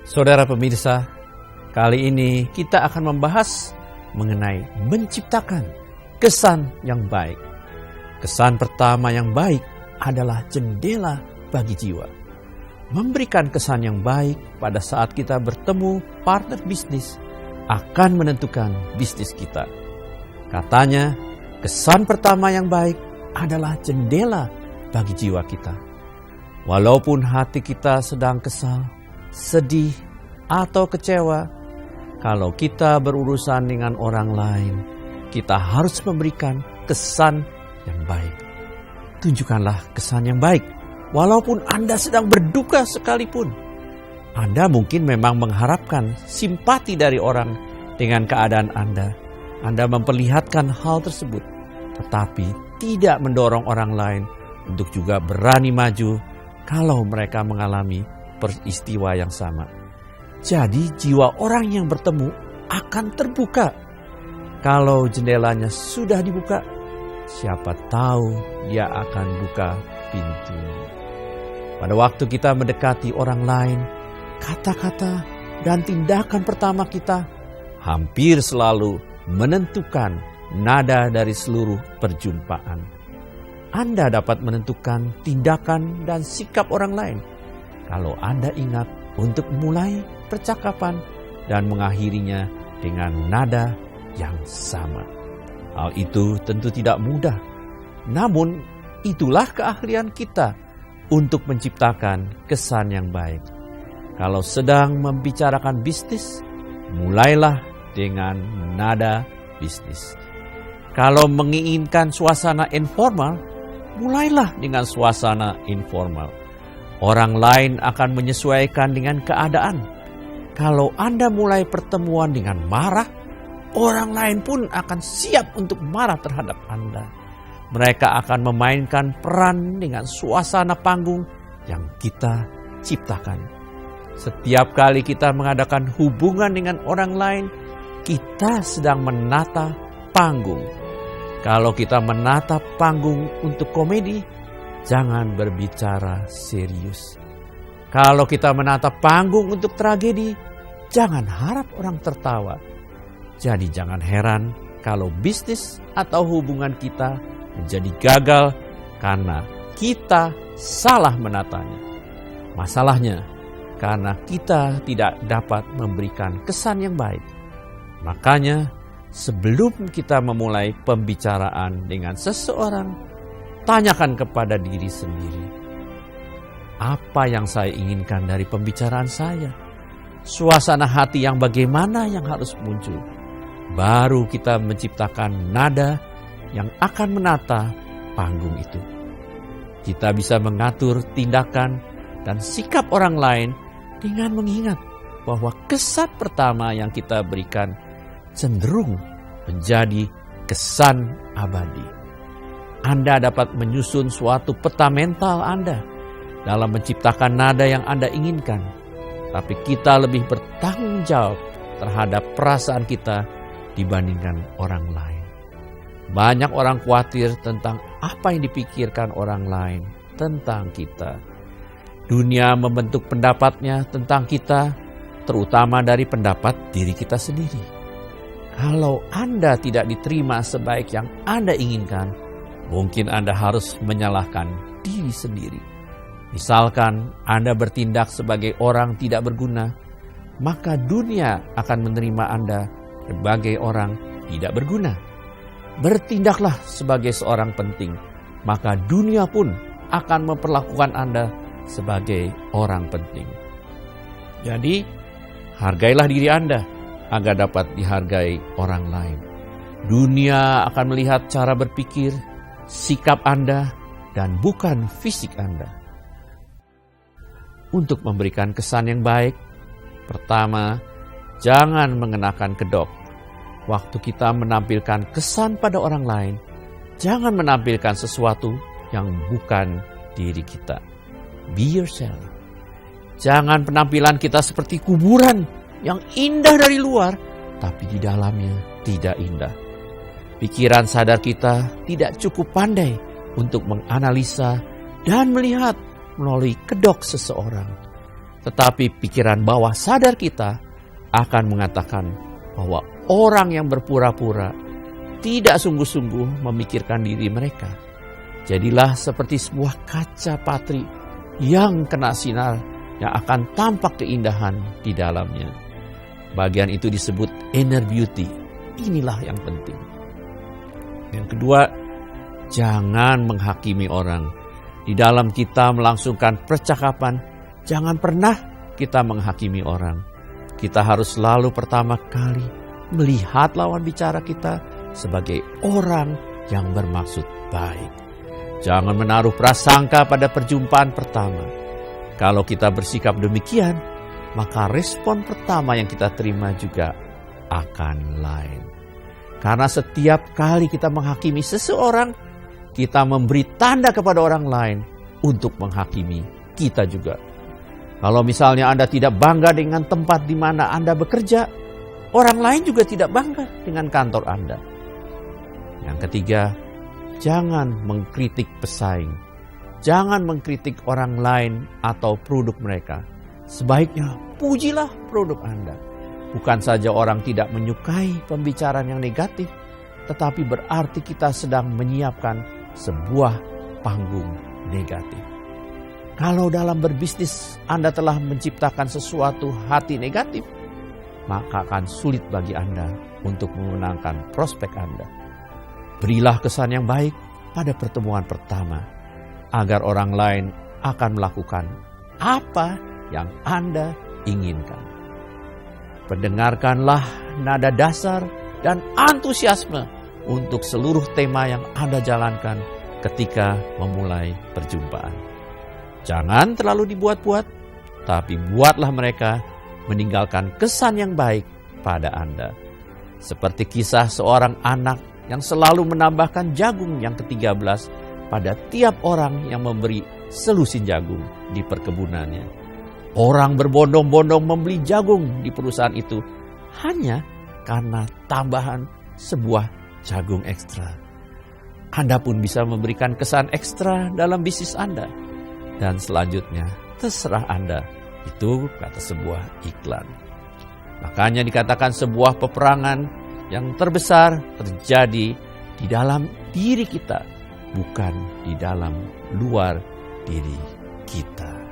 Saudara pemirsa, kali ini kita akan membahas mengenai menciptakan kesan yang baik. Kesan pertama yang baik adalah jendela bagi jiwa. Memberikan kesan yang baik pada saat kita bertemu partner bisnis akan menentukan bisnis kita. Katanya, kesan pertama yang baik adalah jendela bagi jiwa kita. Walaupun hati kita sedang kesal, sedih, atau kecewa, kalau kita berurusan dengan orang lain, kita harus memberikan kesan yang baik. Tunjukkanlah kesan yang baik, walaupun Anda sedang berduka sekalipun. Anda mungkin memang mengharapkan simpati dari orang dengan keadaan Anda. Anda memperlihatkan hal tersebut, tetapi tidak mendorong orang lain untuk juga berani maju kalau mereka mengalami peristiwa yang sama. Jadi jiwa orang yang bertemu akan terbuka. Kalau jendelanya sudah dibuka, siapa tahu dia akan buka pintunya. Pada waktu kita mendekati orang lain, kata-kata dan tindakan pertama kita hampir selalu menentukan nada dari seluruh perjumpaan. Anda dapat menentukan tindakan dan sikap orang lain kalau Anda ingat untuk mulai percakapan dan mengakhirinya dengan nada yang sama. Hal itu tentu tidak mudah, namun itulah keahlian kita untuk menciptakan kesan yang baik. Kalau sedang membicarakan bisnis, mulailah dengan nada bisnis. Kalau menginginkan suasana informal, mulailah dengan suasana informal. Orang lain akan menyesuaikan dengan keadaan. Kalau Anda mulai pertemuan dengan marah, orang lain pun akan siap untuk marah terhadap Anda. Mereka akan memainkan peran dengan suasana panggung yang kita ciptakan. Setiap kali kita mengadakan hubungan dengan orang lain, kita sedang menata panggung. Kalau kita menata panggung untuk komedi, jangan berbicara serius. Kalau kita menatap panggung untuk tragedi, jangan harap orang tertawa. Jadi jangan heran kalau bisnis atau hubungan kita menjadi gagal karena kita salah menatanya. Masalahnya, karena kita tidak dapat memberikan kesan yang baik. Makanya, sebelum kita memulai pembicaraan dengan seseorang, tanyakan kepada diri sendiri, apa yang saya inginkan dari pembicaraan saya? Suasana hati yang bagaimana yang harus muncul? Baru kita menciptakan nada yang akan menata panggung itu. Kita bisa mengatur tindakan dan sikap orang lain dengan mengingat bahwa kesan pertama yang kita berikan cenderung menjadi kesan abadi. Anda dapat menyusun suatu peta mental Anda dalam menciptakan nada yang Anda inginkan. Tapi kita lebih bertanggung jawab terhadap perasaan kita dibandingkan orang lain. Banyak orang khawatir tentang apa yang dipikirkan orang lain tentang kita. Dunia membentuk pendapatnya tentang kita, terutama dari pendapat diri kita sendiri. Kalau Anda tidak diterima sebaik yang Anda inginkan, mungkin Anda harus menyalahkan diri sendiri. Misalkan Anda bertindak sebagai orang tidak berguna, maka dunia akan menerima Anda sebagai orang tidak berguna. Bertindaklah sebagai seorang penting, maka dunia pun akan memperlakukan Anda sebagai orang penting. Jadi, hargailah diri Anda agar dapat dihargai orang lain. Dunia akan melihat cara berpikir, sikap Anda, dan bukan fisik Anda. Untuk memberikan kesan yang baik, pertama, jangan mengenakan kedok. Waktu kita menampilkan kesan pada orang lain, jangan menampilkan sesuatu yang bukan diri kita. Be yourself. Jangan penampilan kita seperti kuburan yang indah dari luar, tapi di dalamnya tidak indah. Pikiran sadar kita tidak cukup pandai untuk menganalisa dan melihat melalui kedok seseorang. Tetapi pikiran bawah sadar kita akan mengatakan bahwa orang yang berpura-pura tidak sungguh-sungguh memikirkan diri mereka. Jadilah seperti sebuah kaca patri yang kena sinar yang akan tampak keindahan di dalamnya. Bagian itu disebut inner beauty. Inilah yang penting. Yang kedua, jangan menghakimi orang. Di dalam kita melangsungkan percakapan, jangan pernah kita menghakimi orang. Kita harus selalu pertama kali melihat lawan bicara kita sebagai orang yang bermaksud baik. Jangan menaruh prasangka pada perjumpaan pertama. Kalau kita bersikap demikian, maka respon pertama yang kita terima juga akan lain. Karena setiap kali kita menghakimi seseorang, kita memberi tanda kepada orang lain untuk menghakimi kita juga. Kalau misalnya Anda tidak bangga dengan tempat di mana Anda bekerja, orang lain juga tidak bangga dengan kantor Anda. Yang ketiga, jangan mengkritik pesaing. Jangan mengkritik orang lain atau produk mereka. Sebaiknya pujilah produk Anda. Bukan saja orang tidak menyukai pembicaraan yang negatif, tetapi berarti kita sedang menyiapkan sebuah panggung negatif. Kalau dalam berbisnis Anda telah menciptakan sesuatu hati negatif, maka akan sulit bagi Anda untuk memenangkan prospek Anda. Berilah kesan yang baik pada pertemuan pertama, agar orang lain akan melakukan apa yang Anda inginkan. Pendengarkanlah nada dasar dan antusiasme untuk seluruh tema yang Anda jalankan ketika memulai perjumpaan. Jangan terlalu dibuat-buat, tapi buatlah mereka meninggalkan kesan yang baik pada Anda. Seperti kisah seorang anak yang selalu menambahkan jagung yang ke-13 pada tiap orang yang memberi selusin jagung di perkebunannya. Orang berbondong-bondong membeli jagung di perusahaan itu hanya karena tambahan sebuah jagung ekstra. Anda pun bisa memberikan kesan ekstra dalam bisnis Anda. Dan selanjutnya terserah Anda. Itu kata sebuah iklan. Makanya dikatakan sebuah peperangan yang terbesar terjadi di dalam diri kita, bukan di dalam luar diri kita.